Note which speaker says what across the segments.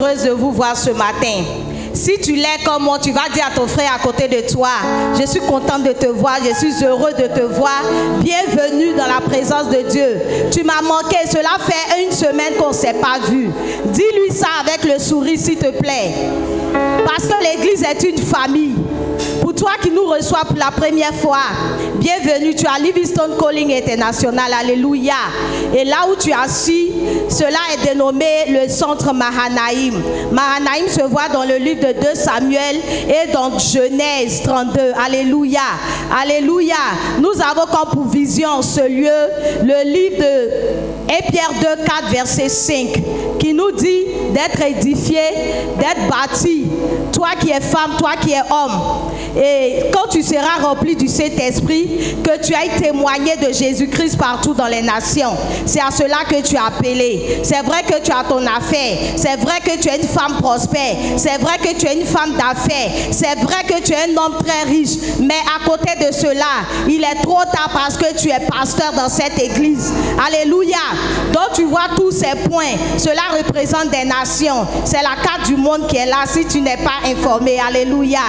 Speaker 1: Heureuse de vous voir ce matin. Si tu l'es comme moi, tu vas dire à ton frère à côté de toi, je suis contente de te voir, je suis heureux de te voir. Bienvenue dans la présence de Dieu. Tu m'as manqué, cela fait une semaine qu'on ne s'est pas vu. Dis-lui ça avec le sourire s'il te plaît. Parce que l'église est une famille. Pour toi qui nous reçois pour la première fois, bienvenue, tu as Livingstone Calling International, alléluia. Et là où tu as assis, cela est dénommé le centre Mahanaïm. Mahanaïm se voit dans le livre de 2 Samuel et dans Genèse 32, alléluia. Alléluia. Nous avons comme pour vision ce lieu, le livre de 1 Pierre 2, 4, verset 5, qui nous dit d'être édifié, d'être bâti, toi qui es femme, toi qui es homme. Et quand tu seras rempli du Saint-Esprit, que tu ailles témoigner de Jésus-Christ partout dans les nations. C'est à cela que tu es appelé. C'est vrai que tu as ton affaire. C'est vrai que tu es une femme prospère. C'est vrai que tu es une femme d'affaires. C'est vrai que tu es un homme très riche. Mais à côté de cela, il est trop tard parce que tu es pasteur dans cette église. Alléluia. Donc tu vois tous ces points. Cela représente des nations. C'est la carte du monde qui est là si tu n'es pas informé. Alléluia.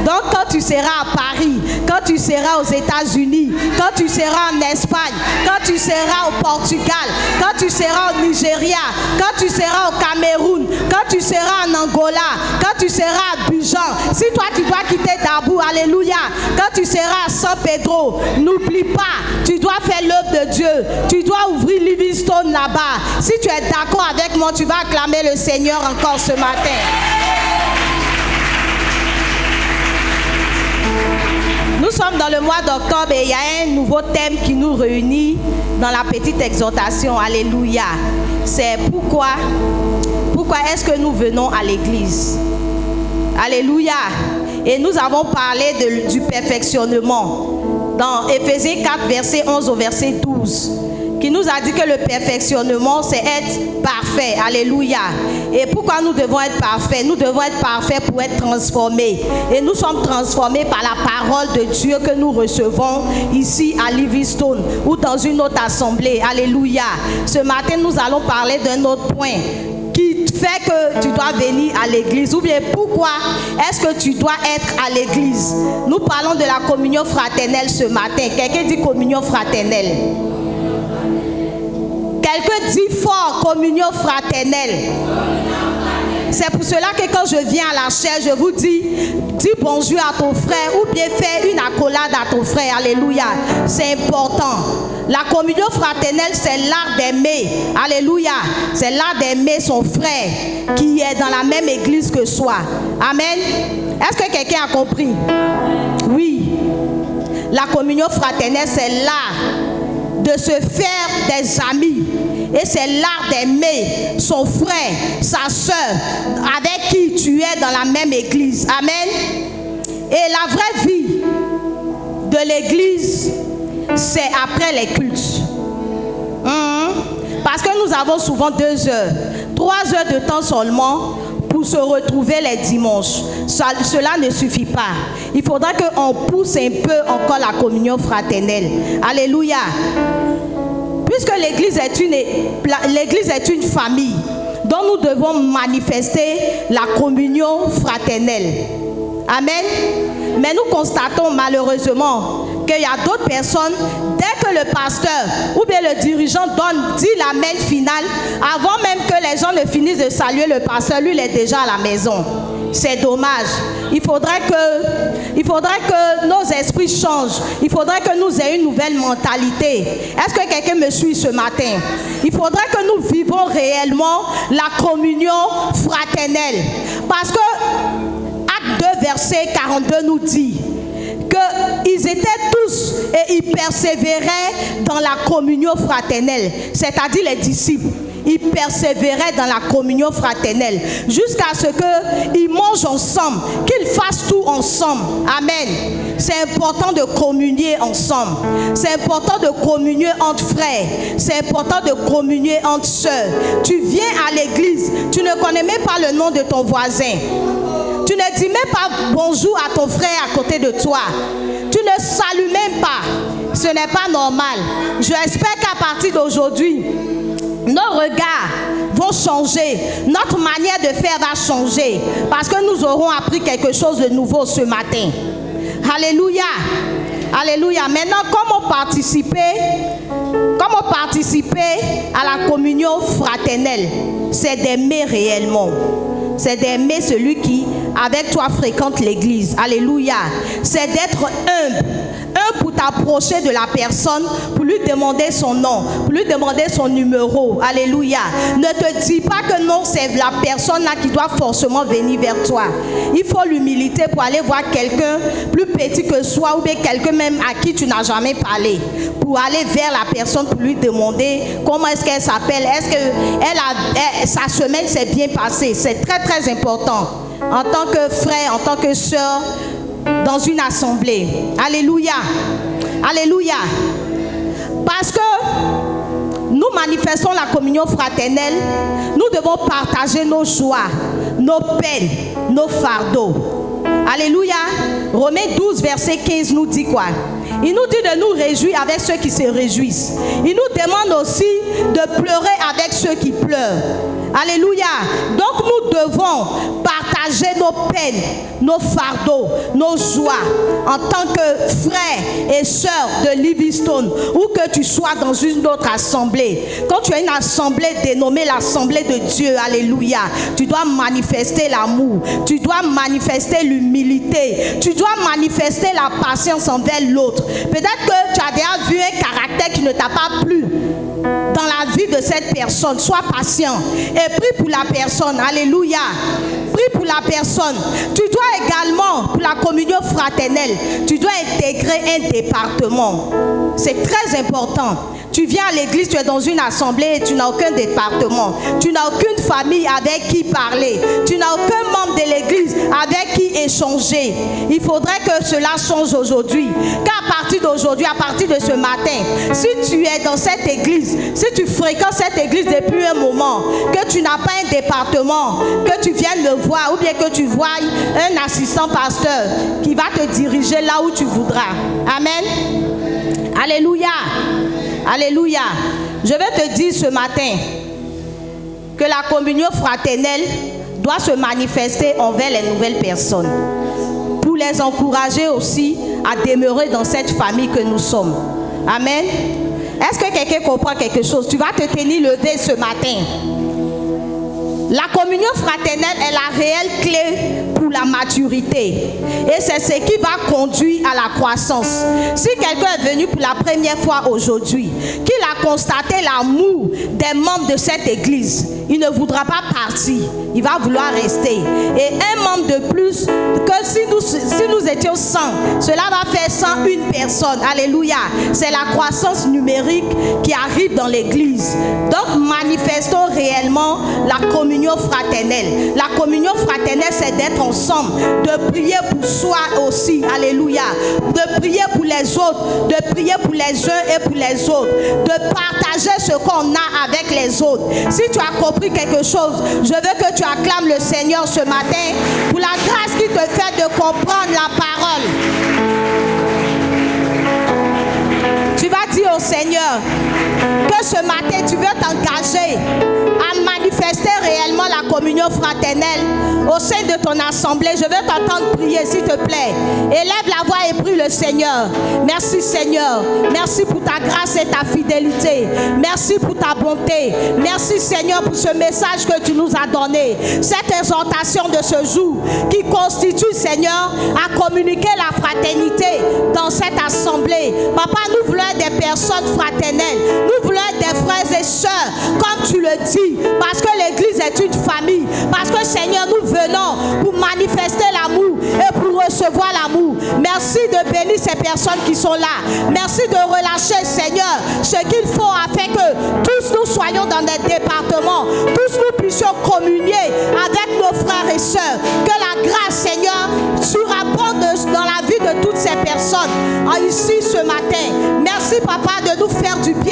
Speaker 1: Donc quand tu seras à Paris, quand tu seras aux États-Unis, quand tu seras en Espagne, quand tu seras au Portugal, quand tu seras au Nigeria, quand tu seras au Cameroun, quand tu seras en Angola, quand tu seras à Abidjan, si toi tu dois quitter Dabou, alléluia, quand tu seras à San Pedro, n'oublie pas, tu dois faire l'œuvre de Dieu, tu dois ouvrir Livingstone là-bas. Si tu es d'accord avec moi, tu vas acclamer le Seigneur encore ce matin. Nous sommes dans le mois d'octobre et il y a un nouveau thème qui nous réunit dans la petite exhortation. Alléluia. C'est pourquoi est-ce que nous venons à l'église? Alléluia. Et nous avons parlé du perfectionnement dans Éphésiens 4, verset 11 au verset 12. Qui nous a dit que le perfectionnement, c'est être parfait. Alléluia. Et pourquoi nous devons être parfaits? Nous devons être parfaits pour être transformés. Et nous sommes transformés par la parole de Dieu que nous recevons ici à Livingstone ou dans une autre assemblée. Alléluia. Ce matin, nous allons parler d'un autre point qui fait que tu dois venir à l'église. Ou bien pourquoi est-ce que tu dois être à l'église? Nous parlons de la communion fraternelle ce matin. Quelqu'un dit communion fraternelle. Quelqu'un dit fort, communion fraternelle. C'est pour cela que quand je viens à la chaire, je vous dis bonjour à ton frère ou bien fais une accolade à ton frère. Alléluia. C'est important. La communion fraternelle, c'est l'art d'aimer. Alléluia. C'est l'art d'aimer son frère qui est dans la même église que soi. Amen. Est-ce que quelqu'un a compris? Oui. La communion fraternelle, c'est l'art de se faire des amis. Et c'est l'art d'aimer son frère, sa soeur, avec qui tu es dans la même église. Amen. Et la vraie vie de l'église, c'est après les cultes. Parce que nous avons souvent 2 heures, 3 heures de temps seulement pour se retrouver les dimanches. Cela ne suffit pas. Il faudra qu'on pousse un peu encore la communion fraternelle. Alléluia. Puisque l'église est une famille dont nous devons manifester la communion fraternelle. Amen. Mais nous constatons malheureusement qu'il y a d'autres personnes, dès que le pasteur ou bien le dirigeant dit l'amen final, avant même que les gens ne finissent de saluer le pasteur, lui il est déjà à la maison. C'est dommage. Il faudrait que nos esprits changent. Il faudrait que nous ayons une nouvelle mentalité. Est-ce que quelqu'un me suit ce matin? Il faudrait que nous vivons réellement la communion fraternelle. Parce que Acte 2, verset 42 nous dit qu'ils étaient tous et ils persévéraient dans la communion fraternelle. C'est-à-dire les disciples. Ils persévéraient dans la communion fraternelle jusqu'à ce qu'ils mangent ensemble, qu'ils fassent tout ensemble. Amen. C'est important de communier ensemble. C'est important de communier entre frères. C'est important de communier entre sœurs. Tu viens à l'église, tu ne connais même pas le nom de ton voisin. Tu ne dis même pas bonjour à ton frère à côté de toi. Tu ne salues même pas. Ce n'est pas normal. J'espère qu'à partir d'aujourd'hui, nos regards vont changer. Notre manière de faire va changer. Parce que nous aurons appris quelque chose de nouveau ce matin. Alléluia. Alléluia. Maintenant, comment participer à la communion fraternelle? C'est d'aimer réellement. C'est d'aimer celui qui, avec toi, fréquente l'église. Alléluia. C'est d'être humble. Humble pour t'approcher de la personne, pour lui demander son nom, pour lui demander son numéro. Alléluia. Ne te dis pas que non, c'est la personne là qui doit forcément venir vers toi. Il faut l'humilité pour aller voir quelqu'un plus petit que soi ou bien quelqu'un même à qui tu n'as jamais parlé. Pour aller vers la personne, pour lui demander comment est-ce qu'elle s'appelle. Est-ce que sa semaine s'est bien passée. C'est très très important. En tant que frère, en tant que sœur, dans une assemblée. Alléluia. Alléluia. Parce que nous manifestons la communion fraternelle, nous devons partager nos joies, nos peines, nos fardeaux. Alléluia. Romains 12, verset 15 nous dit quoi? Il nous dit de nous réjouir avec ceux qui se réjouissent. Il nous demande aussi de pleurer avec ceux qui pleurent. Alléluia. Donc nous devons partager nos peines, nos fardeaux, nos joies en tant que frères et sœurs de Livingstone, ou que tu sois dans une autre assemblée. Quand tu as une assemblée dénommée l'assemblée de Dieu, alléluia, tu dois manifester l'amour, tu dois manifester l'humilité, tu dois manifester la patience envers l'autre. Peut-être que tu as déjà vu un caractère qui ne t'a pas plu dans la vie de cette personne. Sois patient et prie pour la personne. Alléluia. Prie pour la personne. Tu dois également, pour la communion fraternelle, tu dois intégrer un département. C'est très important. Tu viens à l'église, tu es dans une assemblée et tu n'as aucun département. Tu n'as aucune famille avec qui parler. Tu n'as aucun membre de l'église avec qui échanger. Il faudrait que cela change aujourd'hui. Car à partir d'aujourd'hui, à partir de ce matin, si tu es dans cette église, si tu fréquentes cette église depuis un moment, que tu n'as pas un département, que tu viennes le voir, ou bien que tu vois un assistant pasteur qui va te diriger là où tu voudras. Amen. Alléluia. Alléluia. Je vais te dire ce matin que la communion fraternelle doit se manifester envers les nouvelles personnes, pour les encourager aussi à demeurer dans cette famille que nous sommes. Amen. Est-ce que quelqu'un comprend quelque chose? Tu vas te tenir levé ce matin. La communion fraternelle est la réelle clé pour la maturité. Et c'est ce qui va conduire à la croissance. Si quelqu'un est venu pour la première fois aujourd'hui, qu'il a constaté l'amour des membres de cette église, il ne voudra pas partir. Il va vouloir rester. Et un membre de plus, que si nous étions 100, cela va faire 101 personnes. Alléluia. C'est la croissance numérique qui arrive dans l'église. Donc manifestons réellement la communion fraternelle. La communion fraternelle, c'est d'être ensemble, de prier pour soi aussi. Alléluia. De prier pour les autres, de prier pour les uns et pour les autres, de partager ce qu'on a avec les autres. Si tu as compris quelque chose, je veux que tu acclames le Seigneur ce matin pour la grâce qui te fait de comprendre la parole. Tu vas dire au Seigneur que ce matin tu veux t'engager à manifester réellement la communion fraternelle au sein de ton assemblée. Je veux t'entendre prier, s'il te plaît. Élève la voix et prie le Seigneur. Merci Seigneur. Merci pour ta grâce et ta fidélité. Merci pour ta bonté. Merci Seigneur pour ce message que tu nous as donné. Cette exhortation de ce jour qui constitue, Seigneur, à communiquer la fraternité dans cette assemblée. Papa, nous voulons des personnes fraternelles. Nous voulons des frères et sœurs, comme tu le dis, parce que l'église est une famille. Parce que Seigneur, nous venons pour manifester l'amour et pour recevoir l'amour. Merci de bénir ces personnes qui sont là. Merci de relâcher, Seigneur, ce qu'il faut afin que tous nous soyons dans des départements, tous nous puissions communier avec nos frères et sœurs. Que la grâce, Seigneur, surabonde dans la vie de toutes ces personnes ici ce matin. Merci, Papa, de